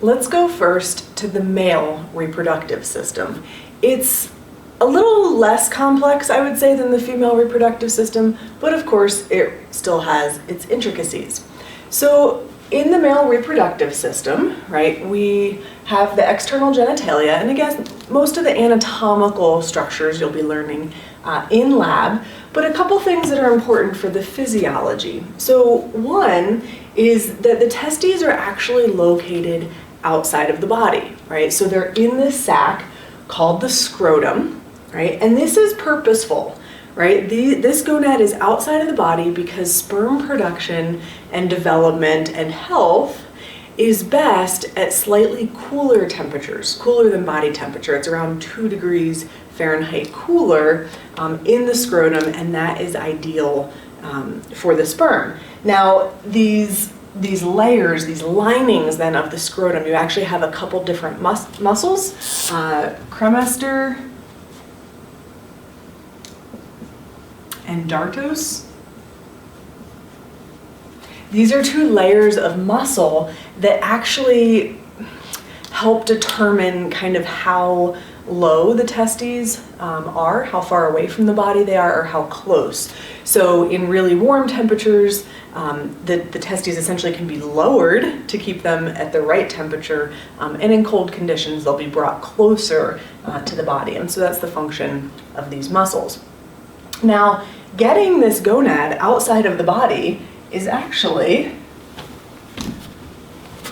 Let's go first to the male reproductive system. It's a little less complex, I would say, than the female reproductive system, but of course it still has its intricacies. So in the male reproductive system, right, we have the external genitalia, and again, most of the anatomical structures you'll be learning in lab, but a couple things that are important for the physiology. So one is that the testes are actually located outside of the body, right? So they're in this sac called the scrotum, right? And this is purposeful, right? This gonad is outside of the body because sperm production and development and health is best at slightly cooler temperatures, cooler than body temperature. It's around 2 degrees Fahrenheit cooler in the scrotum, and that is ideal for the sperm. Now, these layers, these linings then of the scrotum, you actually have a couple different muscles, cremaster and dartos. These are 2 layers of muscle that actually help determine kind of how low the testes are, how far away from the body they are, or how close. So in really warm temperatures, the testes essentially can be lowered to keep them at the right temperature, and in cold conditions they'll be brought closer to the body, and so that's the function of these muscles. Now, getting this gonad outside of the body is actually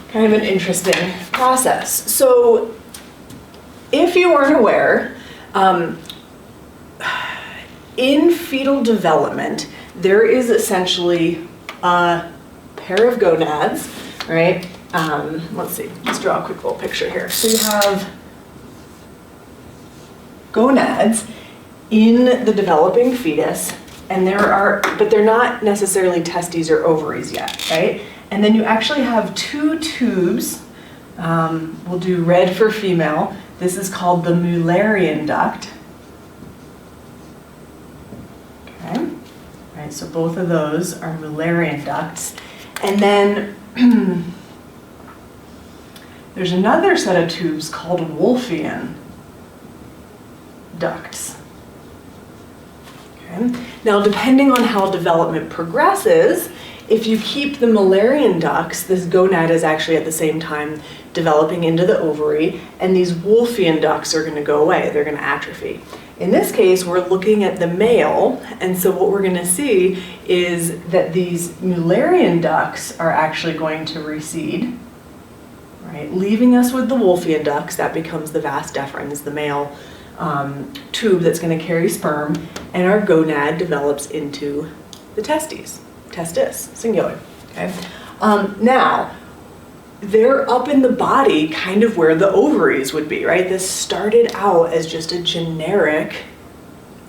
kind of an interesting process. So if you weren't aware, in fetal development, there is essentially a pair of gonads, right? Let's see, let's draw a quick little picture here. So you have gonads in the developing fetus, and but they're not necessarily testes or ovaries yet, right? And then you actually have 2 tubes. We'll do red for female. This is called the Mullerian duct. Okay, all right, so both of those are Mullerian ducts. And then there's another set of tubes called Wolffian ducts. Okay. Now, depending on how development progresses, if you keep the Mullerian ducts, this gonad is actually at the same time developing into the ovary, and these Wolffian ducts are going to go away. They're going to atrophy. In this case, we're looking at the male, and so what we're going to see is that these Mullerian ducts are actually going to recede, right, leaving us with the Wolffian ducts. That becomes the vas deferens, the male tube that's going to carry sperm, and our gonad develops into the testes. Testis, singular, okay? Now, they're up in the body, kind of where the ovaries would be, right? This started out as just a generic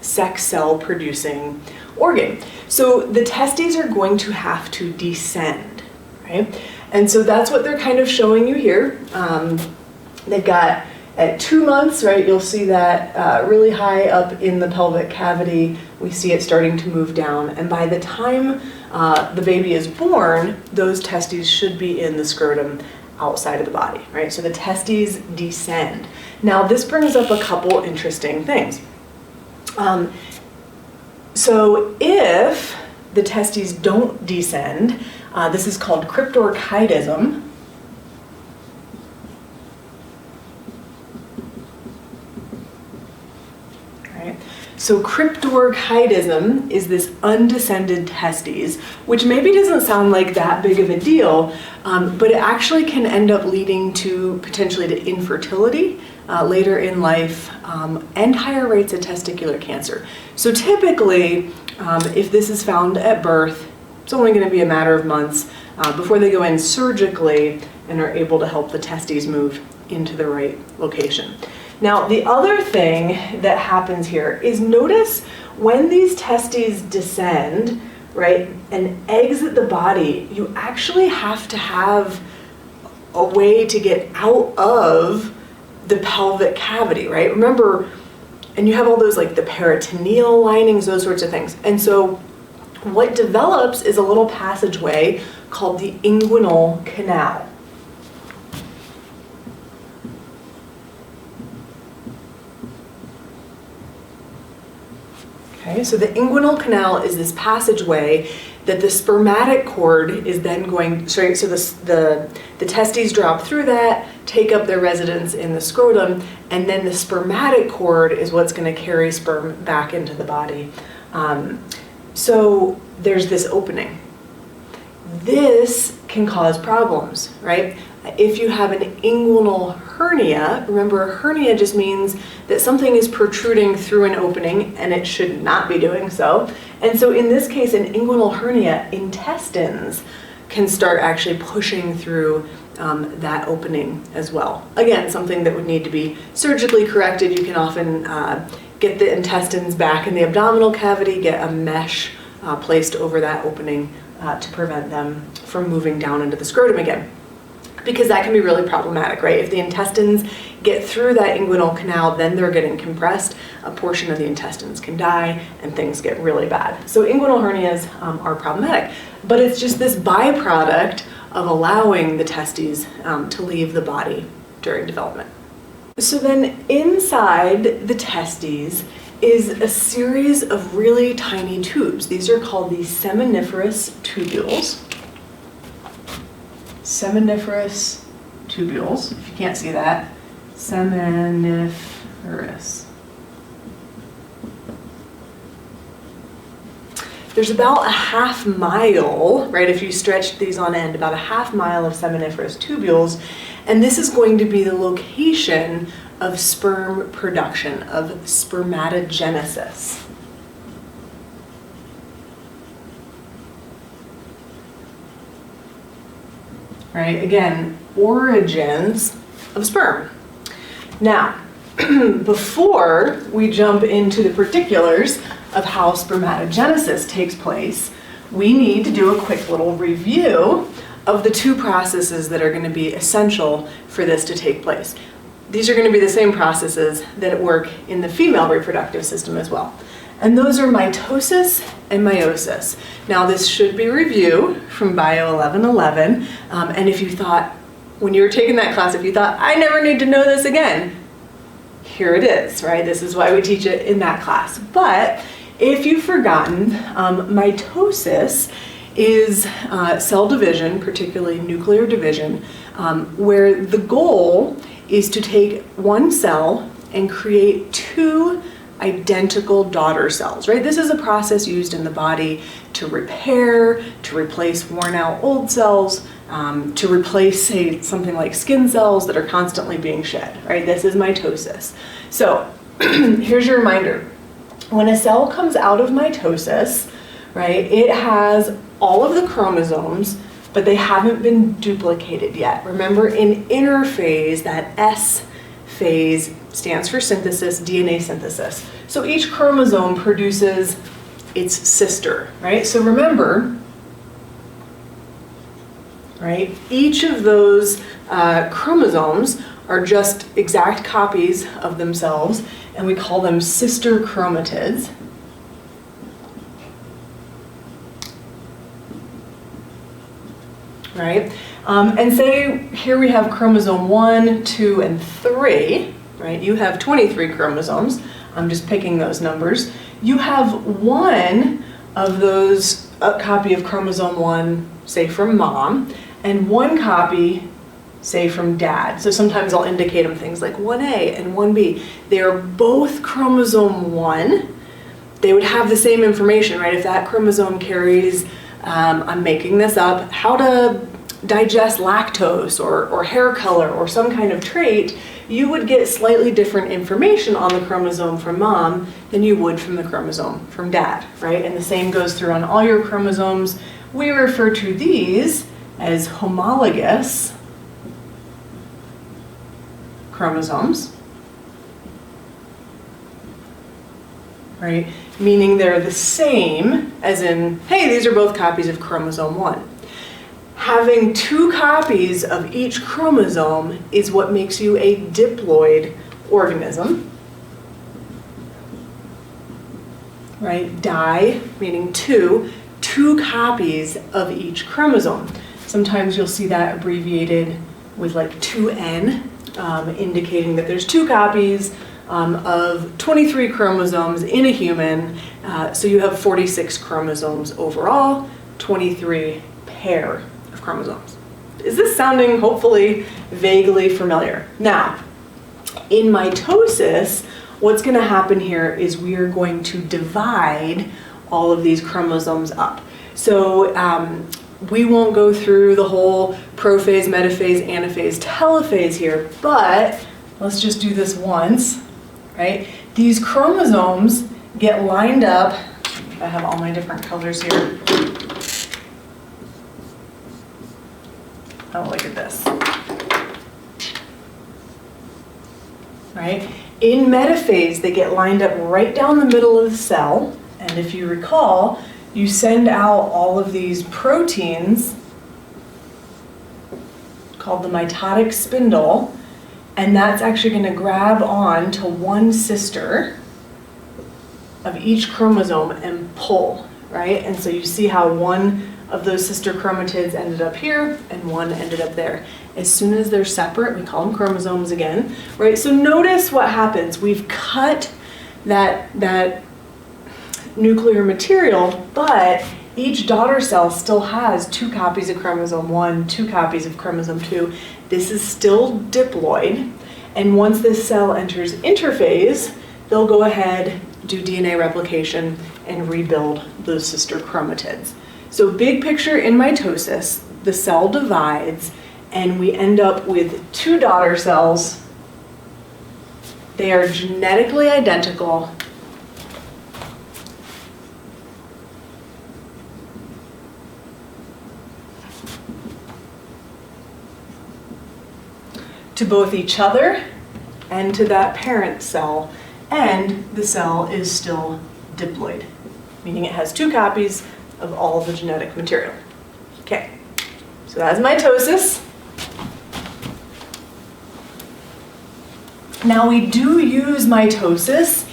sex cell producing organ. So the testes are going to have to descend, right? And so that's what they're kind of showing you here. They've got, at 2 months, right, you'll see that really high up in the pelvic cavity, we see it starting to move down. And by the time the baby is born, those testes should be in the scrotum outside of the body, right? So the testes descend. Now, this brings up a couple interesting things. So if the testes don't descend, this is called cryptorchidism. So cryptorchidism is this undescended testes, which maybe doesn't sound like that big of a deal, but it actually can end up leading to potentially to infertility later in life and higher rates of testicular cancer. So typically, if this is found at birth, it's only going to be a matter of months before they go in surgically and are able to help the testes move into the right location. Now, the other thing that happens here is notice when these testes descend, right, and exit the body, you actually have to have a way to get out of the pelvic cavity, right? Remember, and you have all those like the peritoneal linings, those sorts of things. And so what develops is a little passageway called the inguinal canal. Okay, so the inguinal canal is this passageway that the spermatic cord is then going, so the testes drop through that, take up their residence in the scrotum, and then the spermatic cord is what's going to carry sperm back into the body. So there's this opening. This can cause problems, right? If you have an inguinal hernia, remember a hernia just means that something is protruding through an opening and it should not be doing so. And so in this case, an inguinal hernia, intestines can start actually pushing through that opening as well. Again, something that would need to be surgically corrected. You can often get the intestines back in the abdominal cavity, get a mesh placed over that opening to prevent them from moving down into the scrotum again. Because that can be really problematic, right? If the intestines get through that inguinal canal, then they're getting compressed, a portion of the intestines can die, and things get really bad. So inguinal hernias are problematic, but it's just this byproduct of allowing the testes to leave the body during development. So then inside the testes is a series of really tiny tubes. These are called the seminiferous tubules. Seminiferous tubules, if you can't see that, seminiferous. There's about a half mile, right, if you stretch these on end, about a half mile of seminiferous tubules, and this is going to be the location of sperm production, of spermatogenesis. Right, again, origins of sperm. Now, before we jump into the particulars of how spermatogenesis takes place, we need to do a quick little review of the two processes that are going to be essential for this to take place. These are going to be the same processes that work in the female reproductive system as well. And those are mitosis and meiosis. Now this should be review from Bio 1111, and if you thought, when you were taking that class, if you thought, I never need to know this again, here it is, right? This is why we teach it in that class. But if you've forgotten, mitosis is cell division, particularly nuclear division, where the goal is to take one cell and create two identical daughter cells, right? This is a process used in the body to repair, to replace worn out old cells, to replace, say, something like skin cells that are constantly being shed, right? This is mitosis. So here's your reminder. When a cell comes out of mitosis, right, it has all of the chromosomes, but they haven't been duplicated yet. Remember, in interphase, that S phase stands for synthesis, DNA synthesis. So each chromosome produces its sister, right? So remember, right, each of those chromosomes are just exact copies of themselves, and we call them sister chromatids. Right? And say here we have chromosome 1, 2, and 3, right? You have 23 chromosomes. I'm just picking those numbers. You have one of those, a copy of chromosome 1, say from mom, and one copy, say from dad. So sometimes I'll indicate them things like 1A and 1B. They are both chromosome 1. They would have the same information, right? If that chromosome carries, I'm making this up, how to digest lactose or hair color or some kind of trait, you would get slightly different information on the chromosome from mom than you would from the chromosome from dad, right? And the same goes through on all your chromosomes. We refer to these as homologous chromosomes, right? Meaning they're the same, as in, hey, these are both copies of chromosome 1. Having two copies of each chromosome is what makes you a diploid organism, right? Di, meaning two copies of each chromosome. Sometimes you'll see that abbreviated with like 2N, indicating that there's two copies of 23 chromosomes in a human. So you have 46 chromosomes overall, 23 pair of chromosomes. Is this sounding hopefully vaguely familiar? Now, in mitosis, what's going to happen here is we are going to divide all of these chromosomes up. So we won't go through the whole prophase, metaphase, anaphase, telophase here, but let's just do this once, right? These chromosomes get lined up. I have all my different colors here. Oh, look at this. Right? In metaphase, they get lined up right down the middle of the cell. And if you recall, you send out all of these proteins called the mitotic spindle, and that's actually going to grab on to one sister of each chromosome and pull, right? And so you see how one of those sister chromatids ended up here and one ended up there. As soon as they're separate, we call them chromosomes again, right? So notice what happens. We've cut that nuclear material, but each daughter cell still has 2 copies of chromosome 1, 2 copies of chromosome 2. This is still diploid, and once this cell enters interphase, they'll go ahead, do DNA replication, and rebuild those sister chromatids. So big picture in mitosis, the cell divides, and we end up with 2 daughter cells. They are genetically identical. To both each other and to that parent cell, and the cell is still diploid, meaning it has 2 copies of all the genetic material. Okay, so that's mitosis. Now we do use mitosis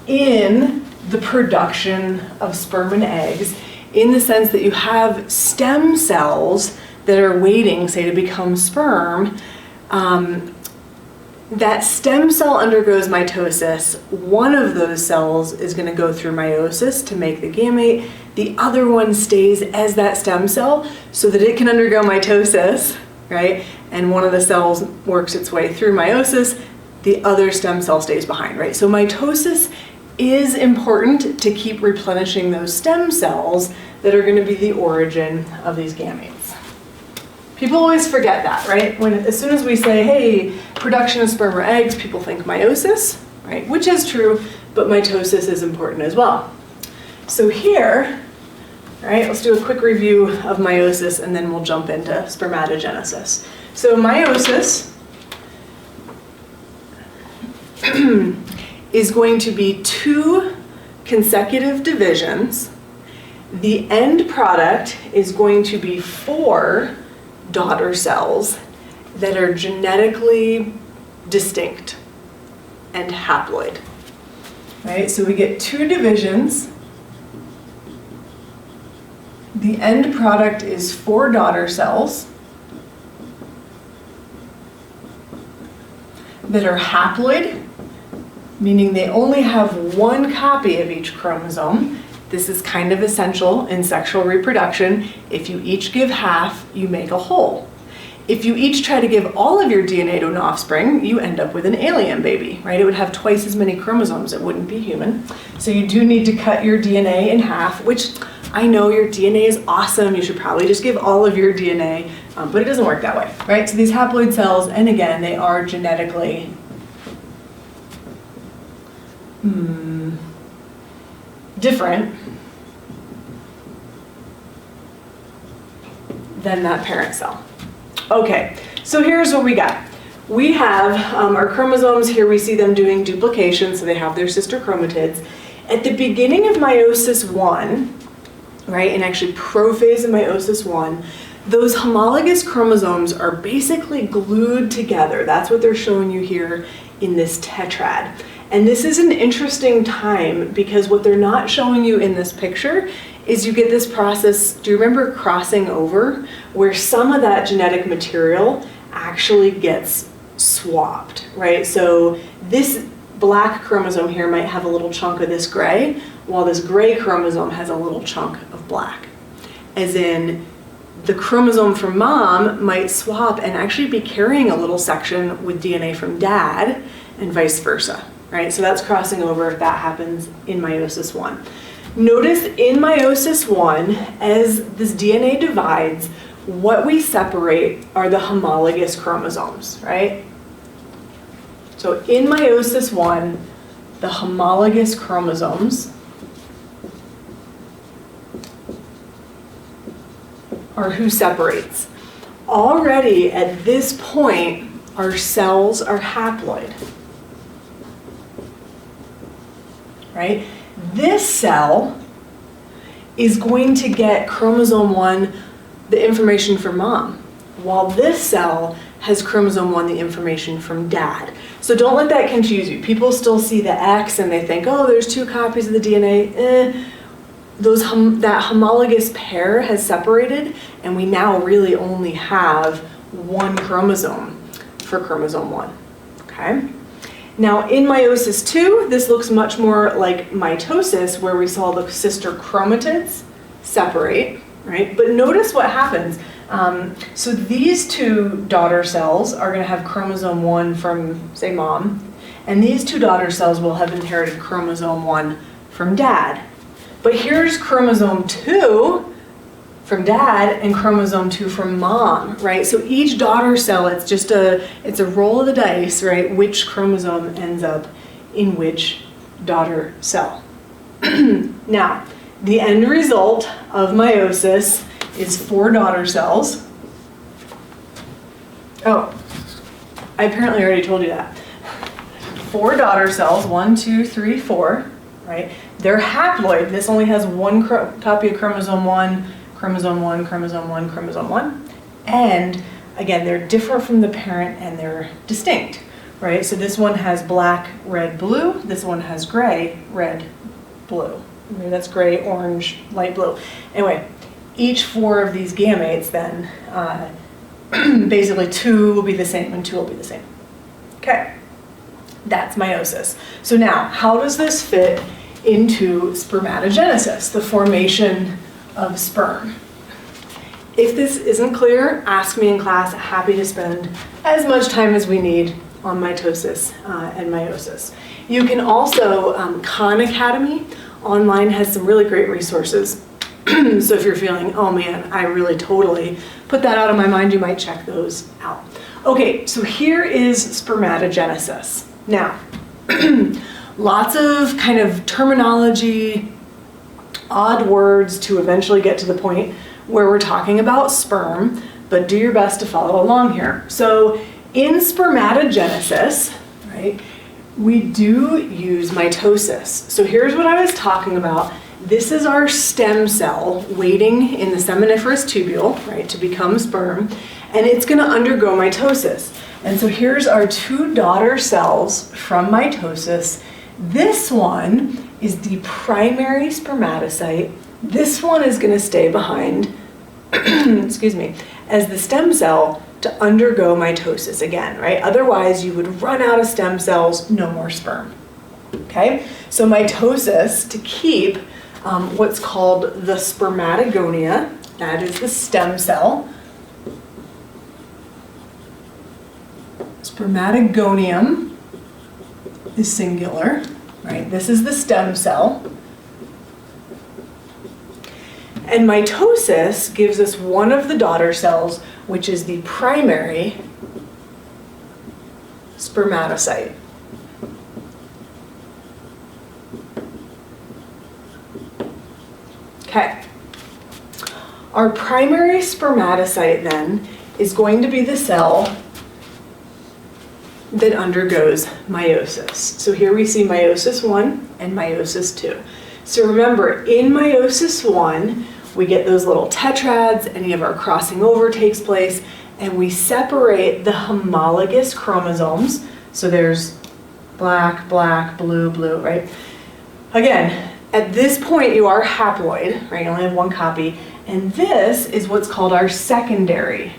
in the production of sperm and eggs, in the sense that you have stem cells that are waiting, say, to become sperm. That stem cell undergoes mitosis. One of those cells is going to go through meiosis to make the gamete. The other one stays as that stem cell so that it can undergo mitosis, right? And one of the cells works its way through meiosis. The other stem cell stays behind, right? So mitosis is important to keep replenishing those stem cells that are going to be the origin of these gametes. People always forget that, right? As soon as we say, hey, production of sperm or eggs, people think meiosis, right? Which is true, but mitosis is important as well. So here, right, let's do a quick review of meiosis and then we'll jump into spermatogenesis. So meiosis is going to be 2 consecutive divisions. The end product is going to be 4 daughter cells that are genetically distinct and haploid. Right? So we get 2 divisions. The end product is 4 daughter cells that are haploid, meaning they only have 1 copy of each chromosome. This is kind of essential in sexual reproduction. If you each give half, you make a whole. If you each try to give all of your DNA to an offspring, you end up with an alien baby, right? It would have twice as many chromosomes. It wouldn't be human. So you do need to cut your DNA in half, which I know your DNA is awesome. You should probably just give all of your DNA, but it doesn't work that way, right? So these haploid cells, and again, they are genetically different than that parent cell. Okay, so here's what we got. We have our chromosomes here. We see them doing duplication, so they have their sister chromatids. At the beginning of meiosis 1, right, and actually prophase of meiosis 1, those homologous chromosomes are basically glued together. That's what they're showing you here in this tetrad. And this is an interesting time because what they're not showing you in this picture is you get this process, do you remember crossing over, where some of that genetic material actually gets swapped, right? So this black chromosome here might have a little chunk of this gray, while this gray chromosome has a little chunk of black. As in, the chromosome from mom might swap and actually be carrying a little section with DNA from dad, and vice versa, right? So that's crossing over if that happens in meiosis 1. Notice in meiosis 1, as this DNA divides, what we separate are the homologous chromosomes, right? So in meiosis 1, the homologous chromosomes are who separates. Already at this point, our cells are haploid, right? This cell is going to get chromosome 1, the information from mom, while this cell has chromosome 1, the information from dad. So don't let that confuse you. People still see the X and they think, oh, there's 2 copies of the DNA. That homologous pair has separated, and we now really only have 1 chromosome for chromosome 1, okay? Now in meiosis 2, this looks much more like mitosis, where we saw the sister chromatids separate, right? But notice what happens. So these 2 daughter cells are going to have chromosome 1 from, say, mom, and these 2 daughter cells will have inherited chromosome 1 from dad. But here's chromosome 2 from dad and chromosome 2 from mom, right? So each daughter cell, it's a roll of the dice, right? Which chromosome ends up in which daughter cell. Now, the end result of meiosis is 4 daughter cells. Oh, I apparently already told you that. 4 daughter cells, 1, 2, 3, 4, right? They're haploid. This only has 1 copy of chromosome 1, chromosome 1, chromosome 1, chromosome 1. And again, they're different from the parent and they're distinct, right? So this one has black, red, blue. This one has gray, red, blue. Maybe that's gray, orange, light blue. Anyway, each 4 of these gametes then, basically 2 will be the same and 2 will be the same. Okay, that's meiosis. So now, how does this fit into spermatogenesis, the formation of sperm? If this isn't clear, ask me in class. Happy to spend as much time as we need on mitosis and meiosis. You can also, Khan Academy online has some really great resources. So if you're feeling, oh man, I really totally put that out of my mind, you might check those out. Okay, so here is spermatogenesis. Now, lots of kind of terminology, odd words to eventually get to the point where we're talking about sperm, but do your best to follow along here. So in spermatogenesis, right, we do use mitosis. So here's what I was talking about. This is our stem cell waiting in the seminiferous tubule, right, to become sperm, and it's going to undergo mitosis. And so here's our 2 daughter cells from mitosis. This one is the primary spermatocyte. This one is going to stay behind, excuse me, as the stem cell to undergo mitosis again, right? Otherwise, you would run out of stem cells, no more sperm. Okay? So mitosis, to keep what's called the spermatogonia, that is the stem cell. Spermatogonium is singular, right? This is the stem cell. And mitosis gives us one of the daughter cells, which is the primary spermatocyte. Okay. Our primary spermatocyte then is going to be the cell that undergoes meiosis. So here we see meiosis 1 and meiosis 2. So remember, in meiosis 1, we get those little tetrads, any of our crossing over takes place, and we separate the homologous chromosomes. So there's black, black, blue, blue, right? Again, at this point you are haploid, right? You only have 1 copy, and this is what's called our secondary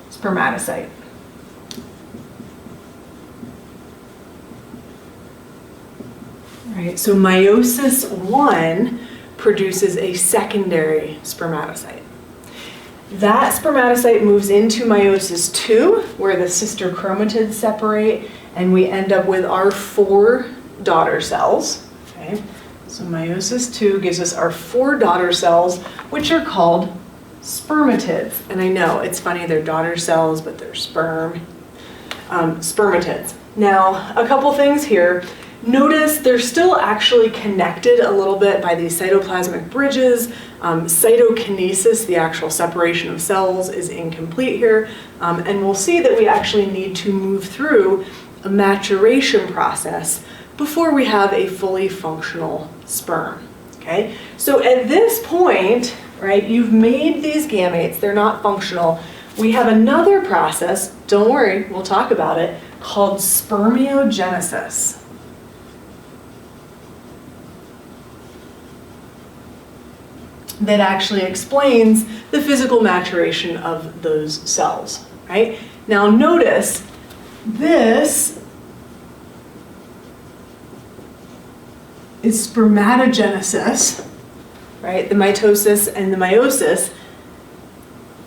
spermatocyte. right? So meiosis 1 produces a secondary spermatocyte. That spermatocyte moves into meiosis 2, where the sister chromatids separate, and we end up with our 4 daughter cells. Okay? So meiosis 2 gives us our 4 daughter cells, which are called spermatids. And I know, it's funny, they're daughter cells, but they're spermatids. Now, a couple things here. Notice they're still actually connected a little bit by these cytoplasmic bridges. Cytokinesis, the actual separation of cells, is incomplete here. And we'll see that we actually need to move through a maturation process before we have a fully functional sperm. Okay? So at this point, right, you've made these gametes, they're not functional. We have another process, don't worry, we'll talk about it, called spermiogenesis. That actually explains the physical maturation of those cells, right? Now notice, this is spermatogenesis, right? The mitosis and the meiosis.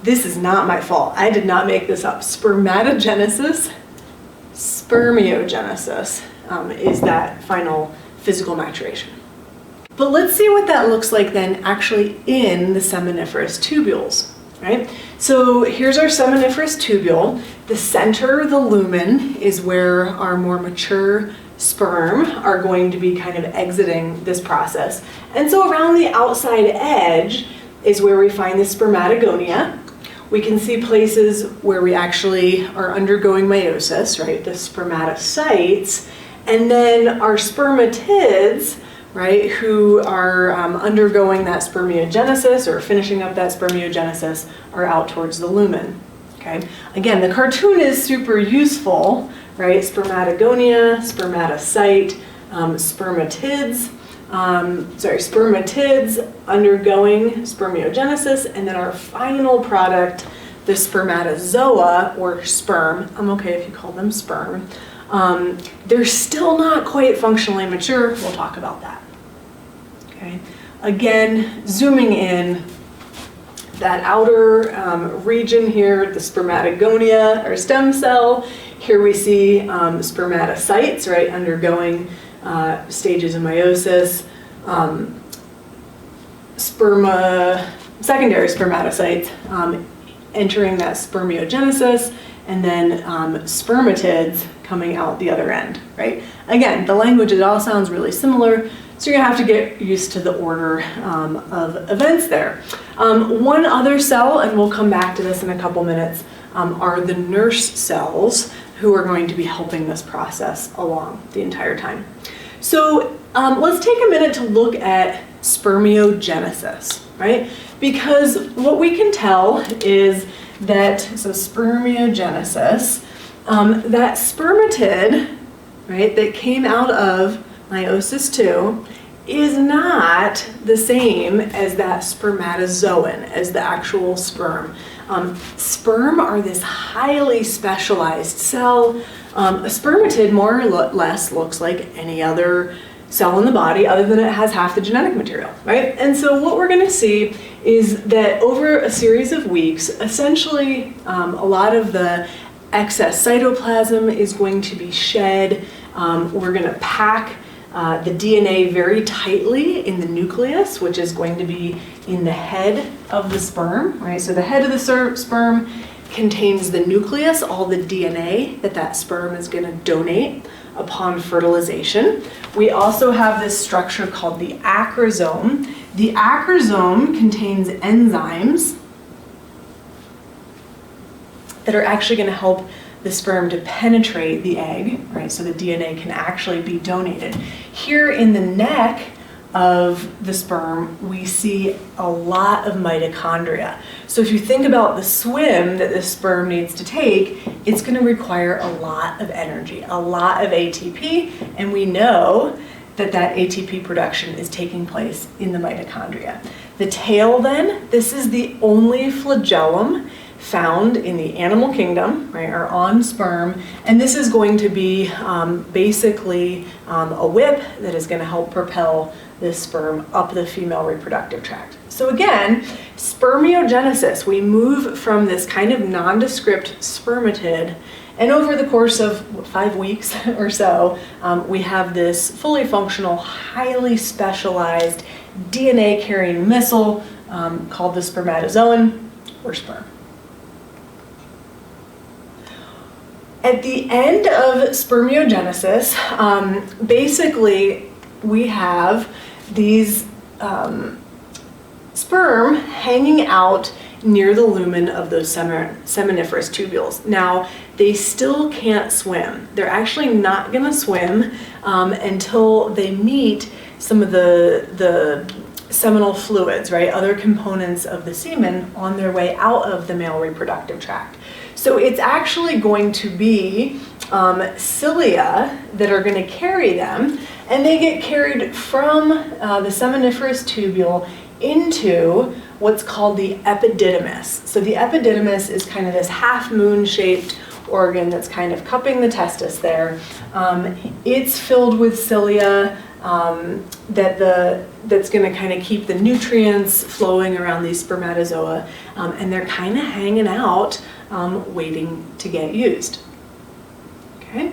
This is not my fault. I did not make this up. Spermatogenesis, spermiogenesis is that final physical maturation. But let's see what that looks like then actually in the seminiferous tubules, right? So here's our seminiferous tubule. The center, the lumen, is where our more mature sperm are going to be kind of exiting this process. And so around the outside edge is where we find the spermatogonia. We can see places where we actually are undergoing meiosis, right? The spermatocytes. And then our spermatids, right, who are undergoing that spermiogenesis or finishing up that spermiogenesis, are out towards the lumen. Okay. Again, the cartoon is super useful, right? Spermatogonia, spermatocyte, spermatids undergoing spermiogenesis, and then our final product, the spermatozoa or sperm. I'm okay if you call them sperm. They're still not quite functionally mature. We'll talk about that. Okay. Again, zooming in, that outer region here, the spermatogonia or stem cell. Here we see spermatocytes, right, undergoing stages of meiosis. Secondary spermatocytes entering that spermiogenesis, and then spermatids coming out the other end, right? Again, the language, it all sounds really similar, so you're gonna have to get used to the order of events there. One other cell, and we'll come back to this in a couple minutes, are the nurse cells, who are going to be helping this process along the entire time. So let's take a minute to look at spermiogenesis, right? Because what we can tell is that, so spermiogenesis, that spermatid, right, that came out of meiosis 2 is not the same as that spermatozoan, as the actual sperm. Sperm are this highly specialized cell. A spermatid more or less looks like any other cell in the body, other than it has half the genetic material, right? And so what we're gonna see is that over a series of weeks, essentially a lot of the excess cytoplasm is going to be shed. We're gonna pack the DNA very tightly in the nucleus, which is going to be in the head of the sperm, right? So the head of the sperm contains the nucleus, all the DNA that sperm is going to donate upon fertilization. We also have this structure called the acrosome. The acrosome contains enzymes that are actually going to help the sperm to penetrate the egg, right? So the DNA can actually be donated. Here in the neck of the sperm, we see a lot of mitochondria. So if you think about the swim that the sperm needs to take, it's going to require a lot of energy, a lot of ATP, and we know that ATP production is taking place in the mitochondria. The tail then, this is the only flagellum found in the animal kingdom, right, are on sperm, and this is going to be basically a whip that is going to help propel this sperm up the female reproductive tract. So again, spermiogenesis, we move from this kind of nondescript spermatid, and over the course of 5 weeks or so, we have this fully functional, highly specialized DNA-carrying missile called the spermatozoon, or sperm. At the end of spermiogenesis, basically we have these sperm hanging out near the lumen of those seminiferous tubules. Now, they still can't swim. They're actually not going to swim until they meet some of the seminal fluids, right? Other components of the semen on their way out of the male reproductive tract. So it's actually going to be cilia that are going to carry them, and they get carried from the seminiferous tubule into what's called the epididymis. So the epididymis is kind of this half-moon shaped organ that's kind of cupping the testis there. It's filled with cilia that's going to kind of keep the nutrients flowing around these spermatozoa, and they're kind of hanging out waiting to get used. Okay.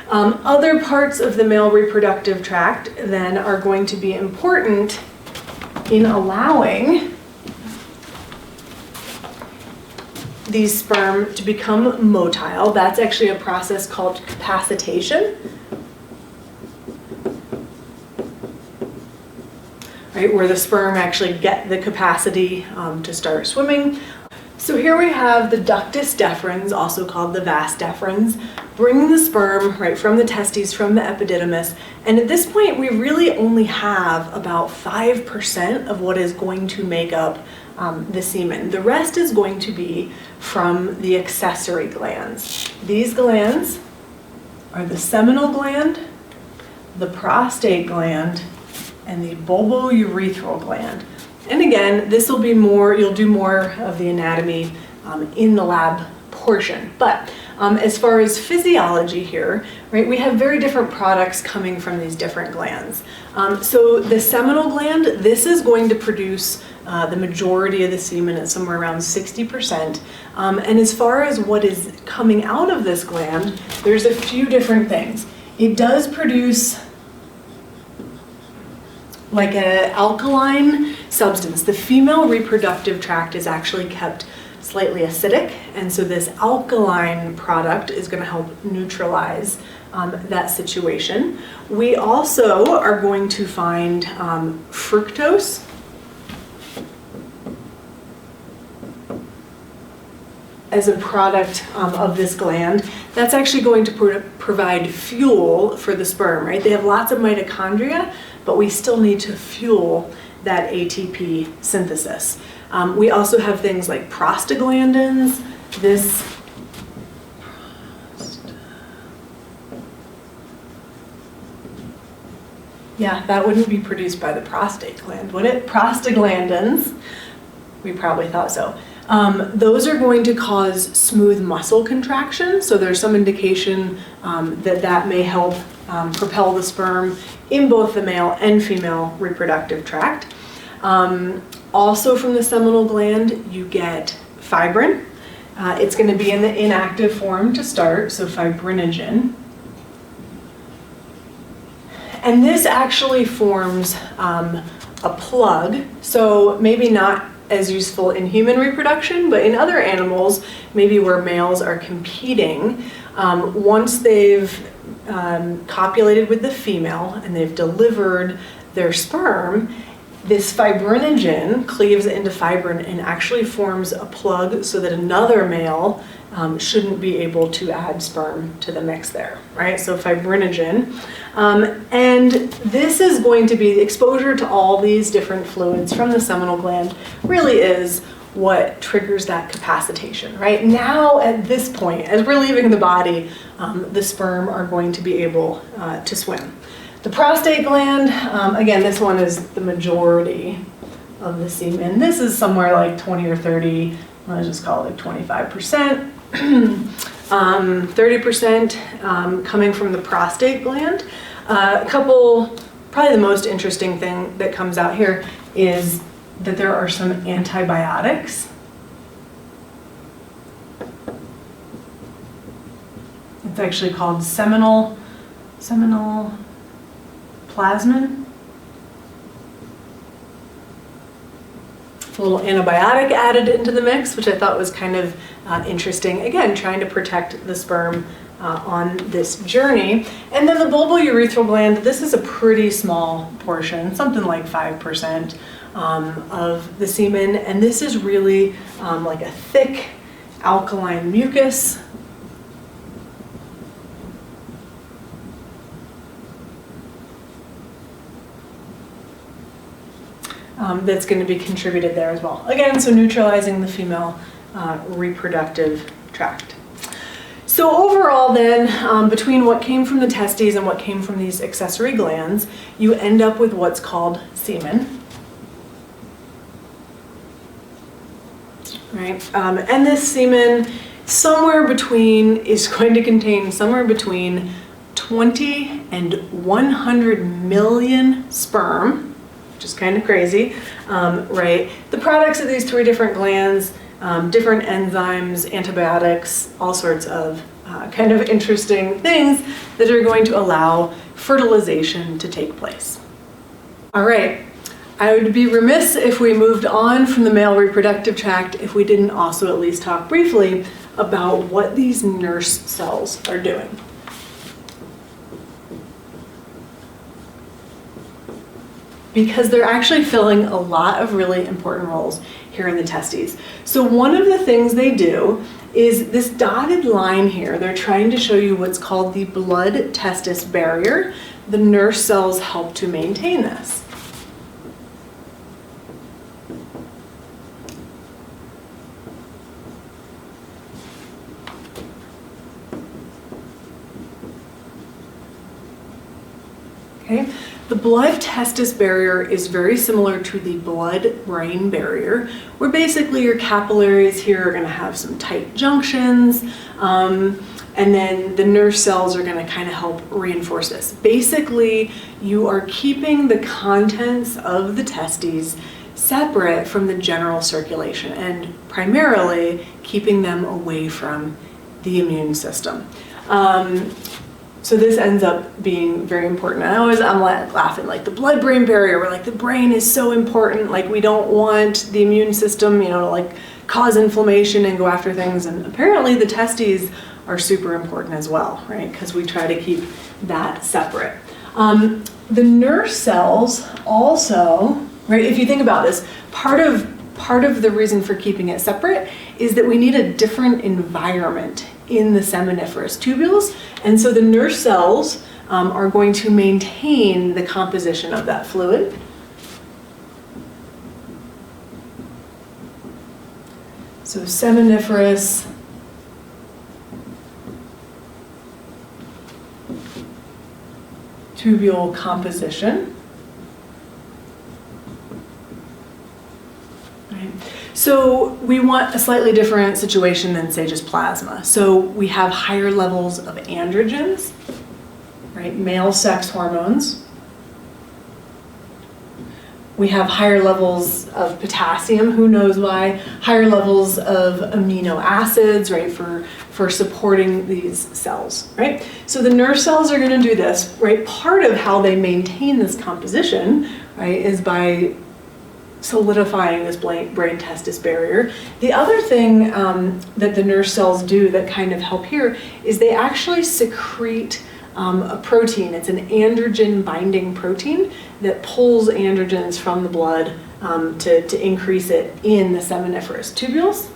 Other parts of the male reproductive tract then are going to be important in allowing these sperm to become motile. That's actually a process called capacitation. Right, where the sperm actually get the capacity to start swimming. So here we have the ductus deferens, also called the vas deferens, bringing the sperm right from the testes, from the epididymis. And at this point, we really only have about 5% of what is going to make up the semen. The rest is going to be from the accessory glands. These glands are the seminal gland, the prostate gland, and the bulbourethral gland. And again, this will be more, you'll do more of the anatomy in the lab portion. But as far as physiology here, right, we have very different products coming from these different glands. So the seminal gland, this is going to produce the majority of the semen at somewhere around 60%. And as far as what is coming out of this gland, there's a few different things. It does produce like an alkaline substance. The female reproductive tract is actually kept slightly acidic, and so this alkaline product is going to help neutralize that situation. We also are going to find fructose, as a product of this gland. That's actually going to provide fuel for the sperm, right? They have lots of mitochondria, but we still need to fuel that ATP synthesis. We also have things like prostaglandins. Yeah, that wouldn't be produced by the prostate gland, would it? Prostaglandins, we probably thought so. Those are going to cause smooth muscle contraction, so there's some indication that may help propel the sperm in both the male and female reproductive tract. Also from the seminal gland, you get fibrin. It's going to be in the inactive form to start, so fibrinogen. And this actually forms a plug, so maybe not as useful in human reproduction, but in other animals, maybe where males are competing, once they've copulated with the female and they've delivered their sperm, this fibrinogen cleaves into fibrin and actually forms a plug so that another male shouldn't be able to add sperm to the mix there, right? So fibrinogen. And this is going to be, the exposure to all these different fluids from the seminal gland really is what triggers that capacitation, right? Now at this point, as we're leaving the body, the sperm are going to be able to swim. The prostate gland, again, this one is the majority of the semen. This is somewhere like 20 or 30 let's just call it like 25%. 30% coming from the prostate gland. A couple, probably the most interesting thing that comes out here is that there are some antibiotics. It's actually called seminal plasmin. A little antibiotic added into the mix, which I thought was kind of interesting. Again, trying to protect the sperm on this journey. And then the bulbourethral gland, this is a pretty small portion, something like 5% of the semen. And this is really like a thick alkaline mucus. That's going to be contributed there as well. Again, so neutralizing the female reproductive tract. So overall then, between what came from the testes and what came from these accessory glands, you end up with what's called semen. Right? And this semen is going to contain somewhere between 20 and 100 million sperm, which is kind of crazy, right? The products of these 3 different glands, different enzymes, antibiotics, all sorts of kind of interesting things that are going to allow fertilization to take place. All right, I would be remiss if we moved on from the male reproductive tract if we didn't also at least talk briefly about what these nurse cells are doing. Because they're actually filling a lot of really important roles here in the testes. So one of the things they do is this dotted line here. They're trying to show you what's called the blood-testis barrier. The nurse cells help to maintain this. Okay. The blood-testis barrier is very similar to the blood-brain barrier, where basically your capillaries here are going to have some tight junctions, and then the nurse cells are going to kind of help reinforce this. Basically, you are keeping the contents of the testes separate from the general circulation and primarily keeping them away from the immune system. So this ends up being very important. I'm laughing, like the blood-brain barrier, where like the brain is so important, like we don't want the immune system, to like cause inflammation and go after things. And apparently the testes are super important as well, right? Because we try to keep that separate. The nurse cells also, right? If you think about this, part of the reason for keeping it separate is that we need a different environment in the seminiferous tubules, and so the nurse cells are going to maintain the composition of that fluid. So seminiferous tubule composition. Right. So we want a slightly different situation than, say, just plasma. So we have higher levels of androgens, right, male sex hormones. We have higher levels of potassium, who knows why, higher levels of amino acids, right, for supporting these cells, right? So the nurse cells are going to do this, right? Part of how they maintain this composition, right, is by solidifying this brain-testis barrier. The other thing that the nurse cells do that kind of help here is they actually secrete a protein. It's an androgen binding protein that pulls androgens from the blood to increase it in the seminiferous tubules.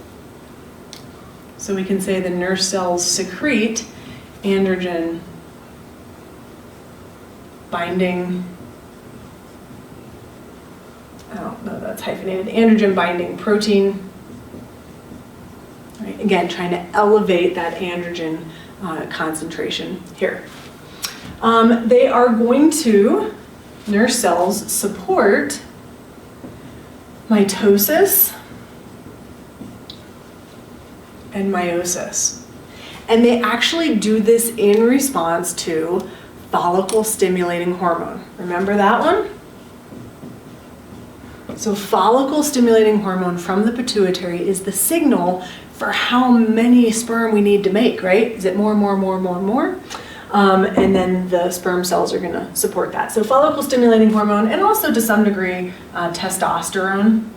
So we can say the nurse cells secrete androgen binding, I don't know, that's hyphenated, androgen binding protein. Right, again, trying to elevate that androgen concentration here. They are going to, nurse cells, support mitosis, and meiosis. And they actually do this in response to follicle stimulating hormone. Remember that one? So follicle stimulating hormone from the pituitary is the signal for how many sperm we need to make, right? Is it more? And then the sperm cells are going to support that. So follicle stimulating hormone, and also to some degree testosterone,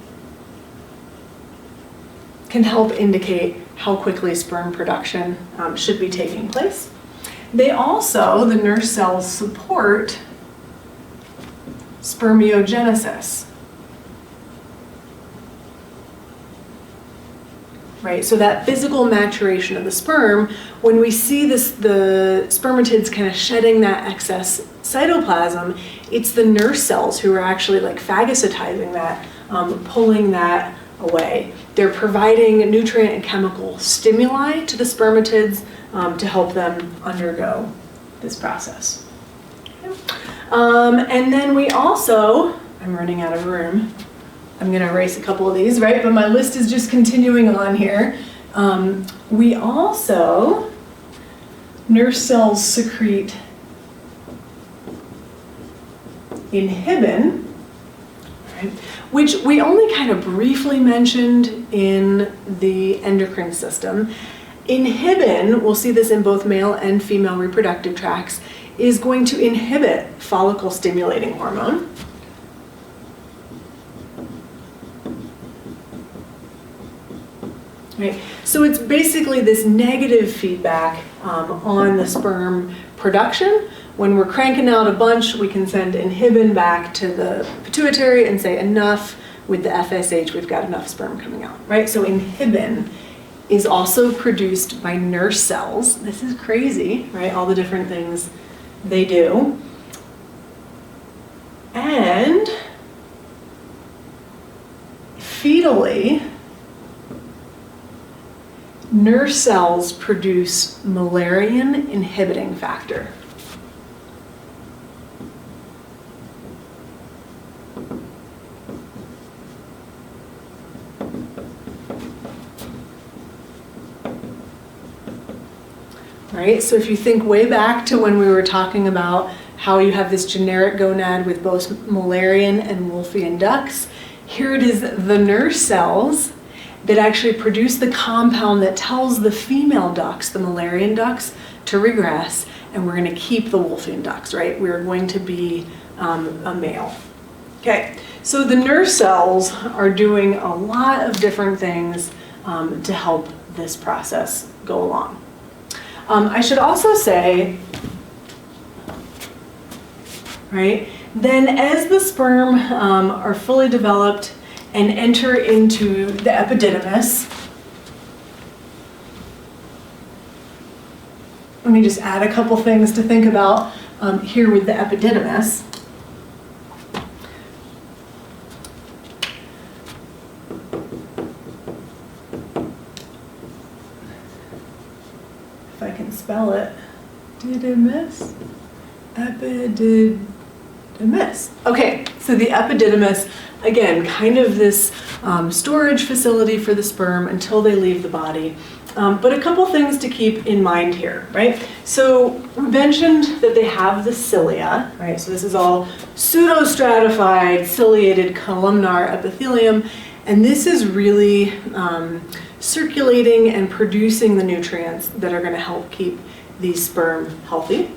can help indicate how quickly sperm production should be taking place. They also, the nurse cells, support spermiogenesis. Right, so that physical maturation of the sperm, when we see this, the spermatids kind of shedding that excess cytoplasm, it's the nurse cells who are actually like phagocytizing that, pulling that away. They're providing nutrient and chemical stimuli to the spermatids to help them undergo this process. And then we also, I'm running out of room. I'm going to erase a couple of these, right? But my list is just continuing on here. We also, nurse cells secrete inhibin, right, which we only kind of briefly mentioned in the endocrine system. Inhibin, we'll see this in both male and female reproductive tracts, is going to inhibit follicle stimulating hormone. Right. So it's basically this negative feedback on the sperm production. When we're cranking out a bunch, we can send inhibin back to the pituitary and say enough. With the FSH, we've got enough sperm coming out, right? So inhibin is also produced by nurse cells. This is crazy, right? All the different things they do. And fetally, nurse cells produce Müllerian inhibiting factor. All right, so if you think way back to when we were talking about how you have this generic gonad with both Müllerian and Wolffian ducts, here it is the nurse cells that actually produce the compound that tells the female ducts, the Müllerian ducts, to regress, and we're going to keep the Wolffian ducts, right? We're going to be a male. Okay, so the nurse cells are doing a lot of different things to help this process go along. I should also say, right, then as the sperm are fully developed and enter into the epididymis. Let me just add a couple things to think about here with the epididymis. If I can spell it. Didymis. Epididymis. Okay, so the epididymis, again, kind of this storage facility for the sperm until they leave the body. But a couple things to keep in mind here, right? So we mentioned that they have the cilia, right? So this is all pseudostratified, ciliated columnar epithelium, and this is really circulating and producing the nutrients that are going to help keep these sperm healthy.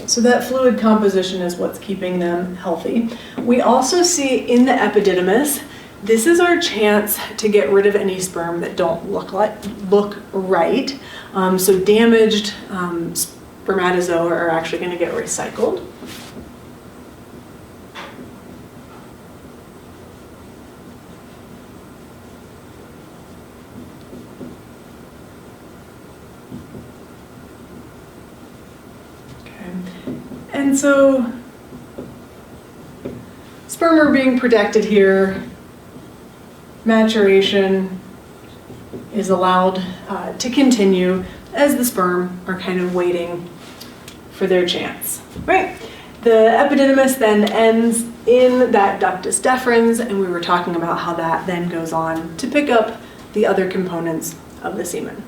So that fluid composition is what's keeping them healthy. We also see in the epididymis, this is our chance to get rid of any sperm that don't look right. So damaged spermatozoa are actually going to get recycled. And so sperm are being protected here. Maturation is allowed to continue as the sperm are kind of waiting for their chance, right? The epididymis then ends in that ductus deferens, and we were talking about how that then goes on to pick up the other components of the semen.